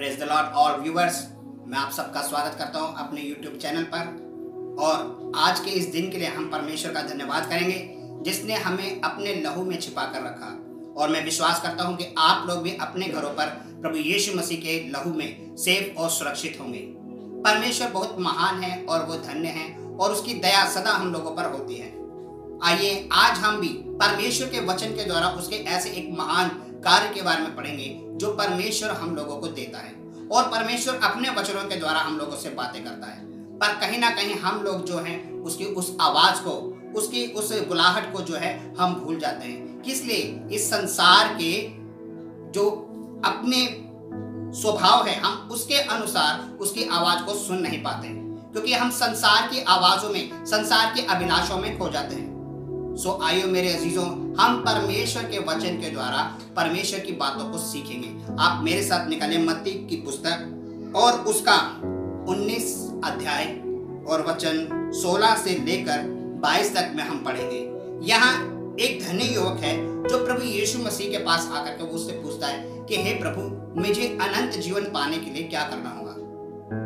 Praise the Lord all viewers, मैं आप सबका स्वागत करता हूं अपने YouTube चैनल पर। और आज के इस दिन के लिए हम परमेश्वर का धन्यवाद करेंगे जिसने हमें अपने लहू में छिपा कर रखा। और मैं विश्वास करता हूं कि आप लोग भी अपने घरों पर प्रभु यीशु मसीह के लहू में सेफ और सुरक्षित होंगे। परमेश्वर बहुत महान है और वो धन्य है और उसकी दया सदा हम लोगों पर होती है। आइए आज हम भी परमेश्वर के वचन के द्वारा उसके ऐसे एक महान कार्य के बारे में पढ़ेंगे जो परमेश्वर हम लोगों को देता है। और परमेश्वर अपने वचनों के द्वारा हम लोगों से बातें करता है, पर कहीं ना कहीं हम लोग जो हैं उसकी उस आवाज को, उसकी उस बुलाहट को जो है हम भूल जाते हैं। किसलिए? इस संसार के जो अपने स्वभाव है हम उसके अनुसार उसकी आवाज को सुन नहीं पाते हैं, क्योंकि हम संसार की आवाजों में, संसार के अभिलाषों में खो जाते हैं। सो आइयो मेरे अजीजों, हम परमेश्वर के वचन के द्वारा परमेश्वर की बातों को सीखेंगे। आप मेरे साथ निकालें मत्ती की पुस्तक और उसका 19 अध्याय और वचन 16 से लेकर 22 तक में हम पढ़ेंगे। यहाँ एक धनी युवक है जो प्रभु यीशु मसीह के पास आकर के वो उससे पूछता है कि हे प्रभु, मुझे अनंत जीवन पाने के लिए क्या करना होगा।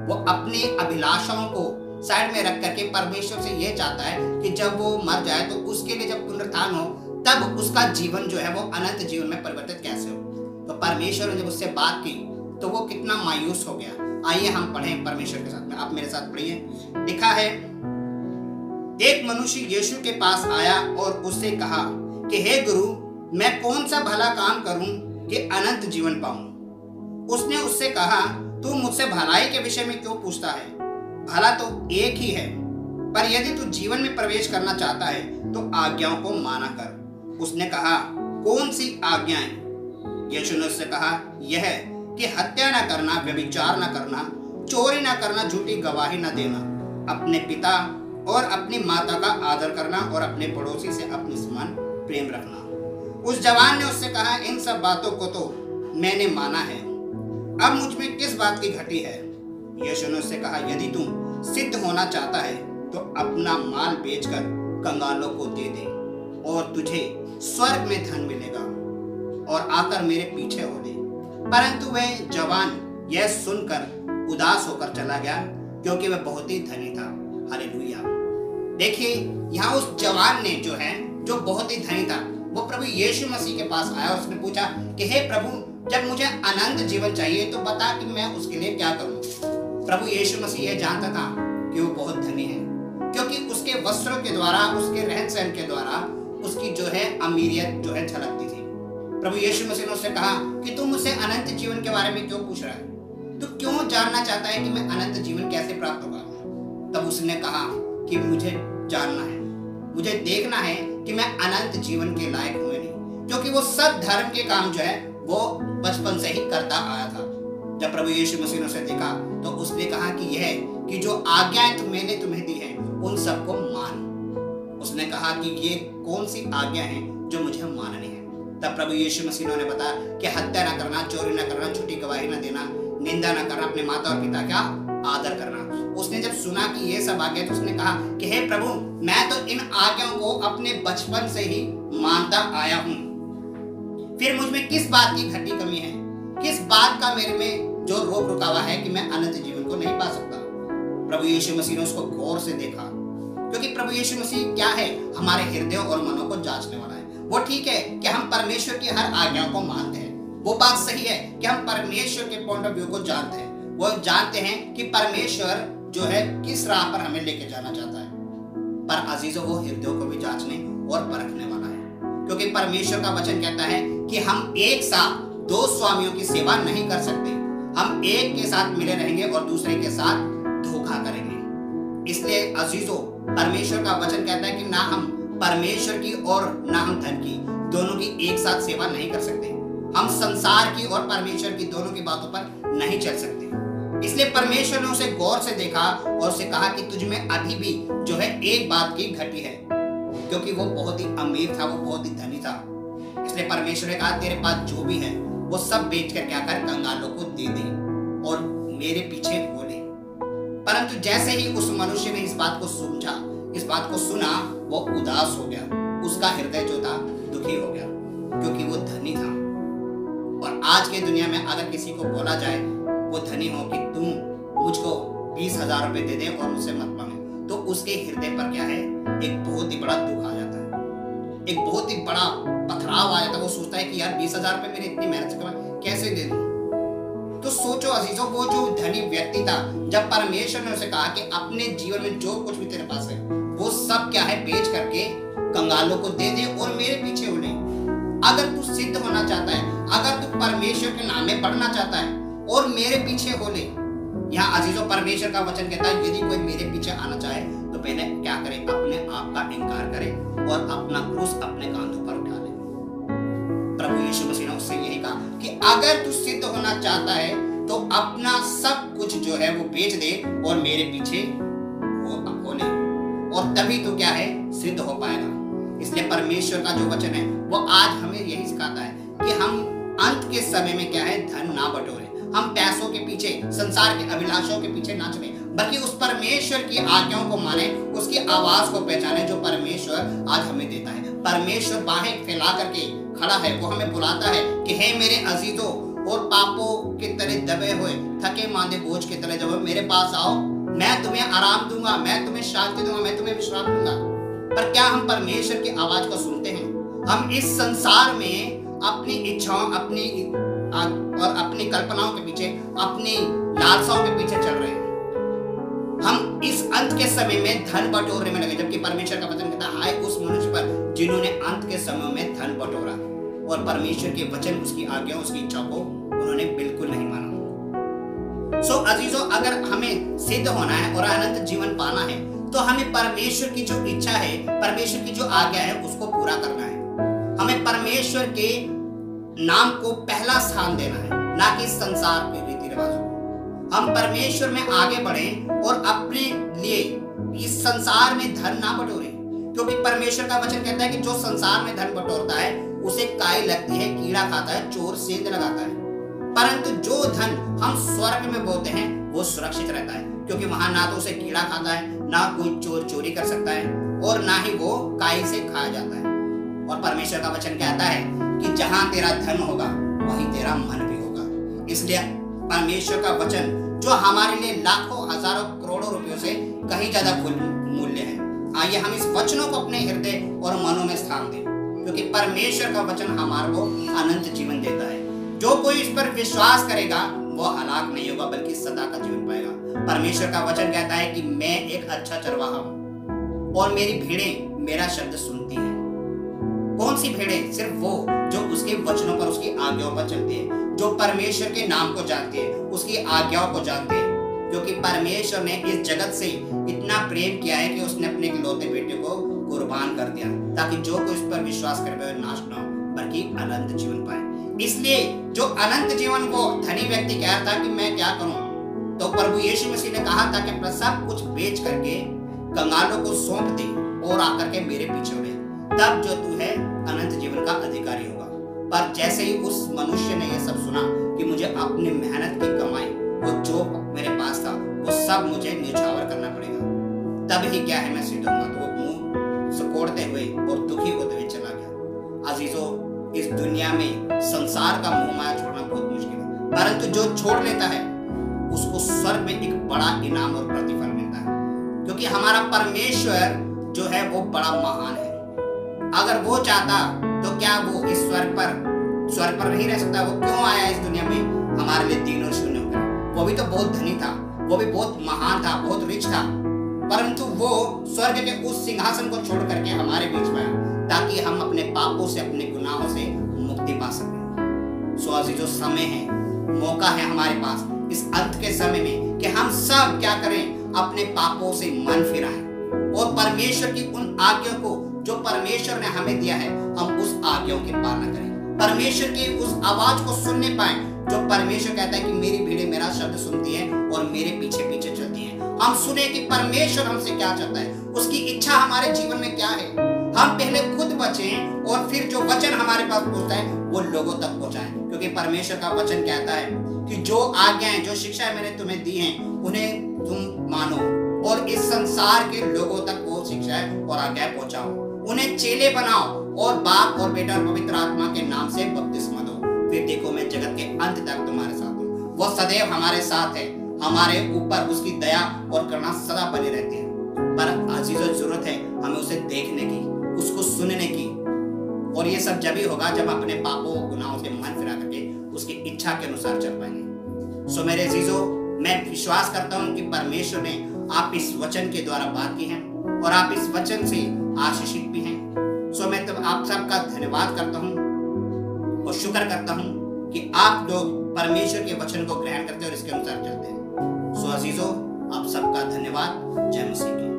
वो अपनी अभिलाषाओं को साइड में रख करके परमेश्वर से यह चाहता है कि जब वो मर जाए तो उसके लिए जब पुनरुत्थान हो तब उसका जीवन जो है वो अनंत जीवन में परिवर्तित कैसे हो। तो परमेश्वर ने जब उससे बात की तो वो कितना मायूस हो गया। आइए हम पढ़ें परमेश्वर के साथ में। आप मेरे साथ पढ़िए। लिखा है, एक मनुष्य यीशु के पास आया और उससे कहा कि हे गुरु, मैं कौन सा भला काम करूं कि अनंत जीवन पाऊं। उसने उससे कहा, तू मुझसे भलाई के विषय में क्यों पूछता है? भला तो एक ही है, पर यदि तू जीवन में प्रवेश करना चाहता है तो आज्ञाओं को माना कर। उसने कहा, कौन सी आज्ञाएं? यीशु ने उससे कहा, यह कि हत्या न करना, व्यभिचार न करना, चोरी न करना, झूठी गवाही न देना, अपने पिता और अपनी माता का आदर करना और अपने पड़ोसी से अपने समान प्रेम रखना। उस जवान ने उससे कहा, इन सब बातों को तो मैंने माना है, अब मुझ में किस बात की घटी है? यीशु ने उससे कहा, यदि तुम सिद्ध होना चाहता है तो अपना माल बेचकर कंगालों को दे दे और तुझे स्वर्ग में धन मिलेगा और आकर मेरे पीछे हो ले। परंतु वह जवान यह सुनकर उदास होकर चला गया, क्योंकि वह बहुत ही धनी था। हालेलुया। देखिए, यहाँ उस जवान ने जो बहुत ही धनी था, वो प्रभु यीशु मसीह के पास आया और उसने पूछा कि हे प्रभु, जब मुझे अनंत जीवन चाहिए तो बता कि मैं उसके लिए क्या करूं। प्रभु यीशु मसीह यह जानता था कि वो बहुत धनी है, क्योंकि उसके वस्त्रों के द्वारा, उसके रहन सहन के द्वारा उसकी अमीरियत झलकती थी। प्रभु यीशु मसीह ने उससे कहा कि तू मुझसे अनंत जीवन के बारे में क्यों पूछ रहा है? तू क्यों जानना चाहता है कि मैं अनंत जीवन कैसे प्राप्त होगा? तब उसने कहा कि मुझे जानना है, मुझे देखना है कि मैं अनंत जीवन के लायक हूं नहीं, क्योंकि वो सब धर्म के काम वो बचपन से ही करता आया था। जब प्रभु यीशु मसीह ने उसे देखा तो उसने कहा कि यह कि जो आज्ञाएं मैंने तुम्हें दी हैं उन सबको मान। उसने कहा कि ये कौन सी आज्ञा है जो मुझे माननी है? तब प्रभु यीशु मसीह ने बताया कि हत्या न करना, चोरी न करना, झूठी गवाही न देना, निंदा न करना, अपने माता और पिता का आदर करना। उसने जब सुना कि ये सब आज्ञा तो उसने कहा कि हे प्रभु, मैं तो इन आज्ञाओं को अपने बचपन से ही मानता आया हूँ, फिर मुझ में किस बात की घटी कमी है? किस बात का मेरे में जो रोक रुकावा है कि मैं अनंत जीवन को नहीं पा सकता? प्रभु यीशु मसीह ने उसको गौर से देखा, क्योंकि प्रभु यीशु मसीह क्या है? हमारे हृदयों और मनों को जांचने वाला है। वो ठीक है कि हम परमेश्वर की हर आज्ञाओं को मानते हैं, वो बात सही है कि हम परमेश्वर के पॉइंट ऑफ व्यू को जानते हैं, वो जानते हैं कि परमेश्वर किस राह पर हमें लेके जाना चाहता है। पर अजीजों, वो हृदयों को भी जांचने और परखने वाला है, क्योंकि परमेश्वर का वचन कहता है कि हम एक साथ दो स्वामियों की सेवा नहीं कर सकते। हम एक के साथ मिले रहेंगे और दूसरे के साथ धोखा करेंगे। इसलिए अजीजों, परमेश्वर का वचन कहता है कि ना हम परमेश्वर की और ना हम धन की, दोनों की एक साथ सेवा नहीं कर सकते। हम संसार की और परमेश्वर की दोनों की बातों पर नहीं चल सकते। इसलिए परमेश्वर ने उसे गौर से देखा और उसे कहा कि तुझ में अभी भी एक बात की घटी है, क्योंकि वो बहुत ही अमीर था, वो बहुत ही धनी था। इसलिए परमेश्वर ने कहा, तेरे पास जो भी है वो सब बेच कर क्या कर, कंगालों को दे दे और मेरे पीछे हो ले। परंतु जैसे ही उस मनुष्य ने इस बात को समझा, इस बात को सुना, वो उदास हो गया। उसका हृदय दुखी हो गया, क्योंकि वो धनी था। और आज के दुनिया में अगर किसी को बोला जाए वो धनी हो कि तुम मुझको 20,000 रुपए दे दे और मुझसे मत मांगे, तो उसके हृदय पर क्या है, एक बहुत ही बड़ा दुख आ जाता है, एक बहुत ही बड़ा पथराव आ जाता है। वो सोचता है कि यार 20,000 रुपए मैंने इतनी मेहनत से कमाए, कैसे दे दूं। तो सोचो अजीजों, वो जो धनी व्यक्ति था, जब परमेश्वर ने उसे कहा कि अपने जीवन में जो कुछ भी तेरे पास है वो सब क्या है, बेच करके कंगालों को दे दे और मेरे पीछे हो ले। अगर तू सिद्ध होना चाहता है, अगर तू परमेश्वर के नाम में बढ़ना चाहता है और मेरे पीछे हो ले। यहाँ अजीजों परमेश्वर का वचन कहता है यदि कोई मेरे पीछे आना चाहे तो पहले क्या करे, अपने आप का इनकार करे और अपना क्रूस अपने कांधों पर उठा ले। प्रभु यीशु मसीह ने उससे यही कहा कि अगर तू सिद्ध होना चाहता है तो अपना सब कुछ जो है वो बेच दे और मेरे पीछे हो ले, और तभी तो क्या है, सिद्ध हो पाएगा। इसलिए परमेश्वर का जो वचन है वो आज हमें यही सिखाता है कि हम अंत के समय में क्या है, धन ना बटोरे, हम पैसों के पीछे, संसार के अभिलाषों के पीछे ना चले, बल्कि उस परमेश्वर की आज्ञाओं को माने, उसकी आवाज को पहचाने जो परमेश्वर आज हमें देता है। परमेश्वर बाहें फैला करके खड़ा है, वो हमें बुलाता है कि हे मेरे अजीजों और पापों के तले दबे हुए, थके मांदे बोझ के तले दबे, मेरे पास आओ, मैं तुम्हें आराम दूंगा, मैं तुम्हें शांति दूंगा, मैं तुम्हें विश्राम दूंगा। पर क्या हम परमेश्वर की आवाज को सुनते हैं? हम इस संसार में अपनी इच्छाओं, अपनी और अपनी कल्पनाओं के पीछे, अपनी लालसाओं के पीछे चल रहे हैं। हम इस अंत के समय में धन बटोरने में लगे, जबकि परमेश्वर का वचन कहता है हाय उस मनुष्य पर जिन्होंने अंत के समय में धन बटोरा और परमेश्वर के वचन, उसकी आज्ञा, उसकी इच्छा को उन्होंने बिल्कुल नहीं माना। सो अजीजों, अगर हमें सिद्ध होना है और अनंत जीवन पाना है तो हमें परमेश्वर की जो इच्छा है, परमेश्वर की जो आज्ञा है उसको पूरा करना है। हमें परमेश्वर के नाम को पहला स्थान देना है, ना कि संसार के रीति रिवाजों को। हम परमेश्वर में आगे बढ़ें और अपने लिए इस संसार में धन ना बटोरें, क्योंकि परमेश्वर का वचन कहता है कि जो संसार में धन बटोरता है उसे काई लगती है, कीड़ा खाता है, चोर सेंध लगाता है। परंतु जो धन हम स्वर्ग में बोते हैं वो सुरक्षित रहता है, क्योंकि वहां ना तो उसे कीड़ा खाता है, ना कोई चोर चोरी कर सकता है और ना ही वो काई से खाया जाता है। और परमेश्वर का वचन कहता है कि जहां तेरा धन होगा वहीं तेरा मन भी होगा। इसलिए परमेश्वर का वचन जो हमारे लिए लाखों, हजारों, करोड़ों रुपयों से कहीं ज्यादा मूल्य है, आइए हम इस वचनों को अपने हृदय और मनों में स्थान दें, क्योंकि परमेश्वर का वचन हमारे को अनंत जीवन देता है। जो कोई इस पर विश्वास करेगा वो हलाक नहीं होगा बल्कि सदा का जीवन पाएगा। परमेश्वर का वचन कहता है कि मैं एक अच्छा चरवाहा हूं और मेरी भेड़ें मेरा शब्द सुनती हैं। कौन सी भेड़ें? सिर्फ वो जो उसके वचनों पर, उसकी आज्ञाओं पर चलती है, जो परमेश्वर के नाम को जानती है, उसकी आज्ञाओं को जानती है। क्योंकि परमेश्वर ने इस जगत से इतना प्रेम किया है कि उसने अपने इकलौते बेटे को कुर्बान कर दिया, ताकि जो कोई इस पर विश्वास करे वह नाश न हो बल्कि अनंत जीवन पाए। इसलिए जो अनंत जीवन को धनी व्यक्ति कह रहा था कि मैं क्या करूं, तो प्रभु यीशु मसीह ने कहा था कि अपना सब कुछ बेच करके कंगालों को सौंप दे और आकर के मेरे पीछे उड़े, तब जो तू है अनंत जीवन का अधिकारी होगा। पर जैसे ही उस मनुष्य ने यह सब सुना कि मुझे अपनी मेहनत की कमाई और जो मेरे पास था वो सब मुझे न्यौछावर करना पड़ेगा, तब ही क्या है मैं सिद्ध होऊंगा, तो वो मुंह सुकोड़ते हुए और दुखी होते हुए चला गया। अजीजों, इस दुनिया में संसार का मोह माया छोड़ना बहुत मुश्किल है, परंतु जो छोड़ लेता है उसको स्वर्ग में एक बड़ा इनाम और प्रतिफल मिलता है, क्योंकि हमारा परमेश्वर जो है वो बड़ा महान है। अगर वो चाहता तो क्या वो इस स्वर्ग पर नहीं रह सकता? वो क्यों आया इस दुनिया में हमारे लिए दीन और शून्य होकर? वो भी तो बहुत धनी था, वो भी बहुत महान था, बहुत रिच था, परंतु वो स्वर्ग के उस सिंहासन को छोड़ करके हमारे बीच में आया ताकि हम अपने पापों से, अपने गुनाहों से मुक्ति पा सकें। सो अजीजों, समय है, मौका है हमारे पास इस अंत के समय में कि हम सब क्या करें, अपने पापों से मन फिराएं और परमेश्वर की उन आज्ञाओं को जो परमेश्वर ने हमें दिया है, हम उस आज्ञाओं की पालना करें, परमेश्वर की उस आवाज को सुनने पाए जो परमेश्वर कहता है कि मेरी भेड़ें मेरा शब्द सुनती हैं और मेरे पीछे पीछे चलती हैं। हम सुने कि परमेश्वर हमसे क्या चाहता है, उसकी इच्छा हमारे जीवन में क्या है। हम पहले खुद बचें और फिर जो वचन हमारे पास पहुंचता है वो लोगों तक पहुंचाएं, क्योंकि परमेश्वर का वचन कहता है कि जो आज्ञाएं, जो शिक्षाएं मैंने तुम्हें दी हैं उन्हें तुम मानो और इस संसार के लोगों तक वो शिक्षाएं और आज्ञाएं पहुंचाओ, उन्हें चेले बनाओ और बाप और बेटा और पवित्र आत्मा के नाम से बपतिस्मा दो, फिर देखो मैं जगत के अंत तक तुम्हारे साथ हूँ। वो सदैव हमारे साथ है, हमारे ऊपर उसकी दया और करुणा सदा बनी रहती है। पर अजीजों, जरूरत है हमें उसे देखने की, उसको सुनने की, और ये सब जब ही होगा जब अपने पापों गुनाहों से मन फिरा करके उसकी इच्छा के अनुसार चल पाएंगे। सो मेरे अजीजों, मैं विश्वास करता हूँ कि परमेश्वर ने आप इस वचन के द्वारा बात की है और आप इस वचन से आशीषित भी हैं। सो मैं तब आप सबका धन्यवाद करता हूँ और शुक्र करता हूँ कि आप लोग परमेश्वर के वचन को ग्रहण करते हैं और इसके अनुसार चलते हैं। सो अजीजों, आप सबका धन्यवाद। जय मसीह की।